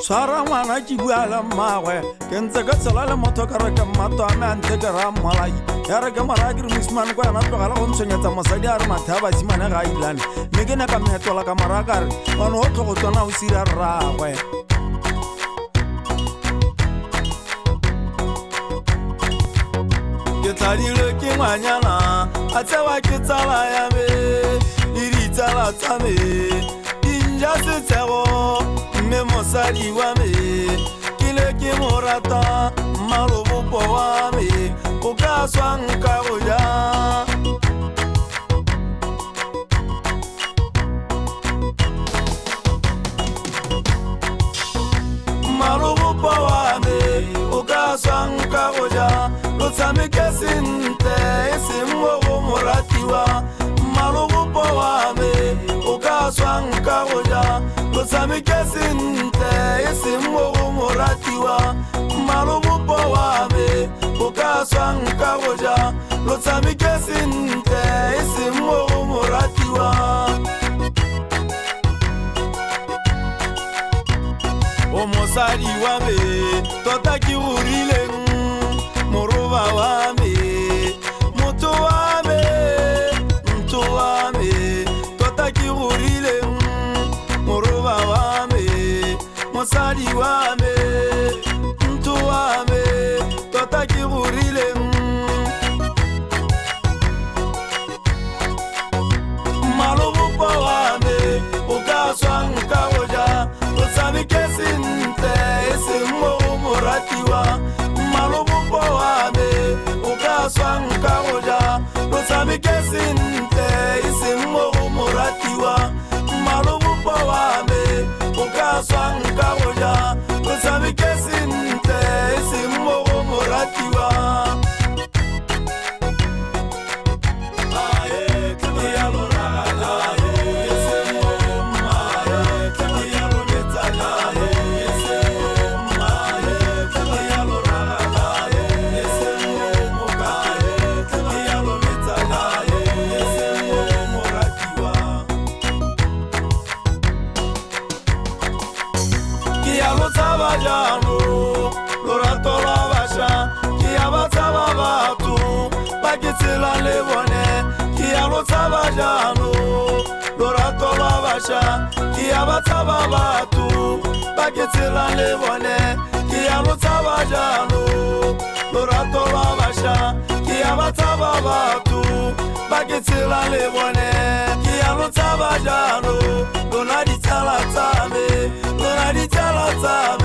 Swara ngwana ke bua le mmagwe ke ntse ka tsela le motho ka re ke mmato a me a ntle ke ra mmolai ya re ke mara ke re mosimane kwa yana tlogela go ntshwenyetsa mosadi a re mathe a basimane ga a ilane mme ke ne ka metola ka mara ka re one go tlhogo tona o sira rragwe ke tladile ke ngwanyana a tsewa ke tsala ya me le ditsala tsa me dinja setshego mme mosadi wa me ke le ke mo rata Mmalebopo wa me o ka swang ka go ja Mmalebopo wa me o ka swang ka go ja lo tshameke sentle eseng mo moratiwa Mmalebopo wa me o ka swang ka go ja lo tshameke sentle eseng mo moratiwa Mmalebopo wa me o ka swang ka go ja lo tshameke sentle eseng mo moratiwa o mosadi wa me tota ke go rileng moroba wa me motho wa me ntho wa me tota ke go rileng moroba wa me mosadi wa me ntho wa me tota ke go rileng Mmalebopo wa me o ka swang ka go ja lo tshameke sentle eseng mo moratiwa Mmalebopo wa me o ka swang ka go ja lo tshameke sentle eseng mo moratiwa Mmalebopo wa me o ka swang ka go ja lo tshameke sentle eseng mo moratiwa ki abataba batu baketsela le bone ki alotaba jano lorato lwa basha ki abataba batu baketsela le bone ki alotaba jano lona di tsala tsame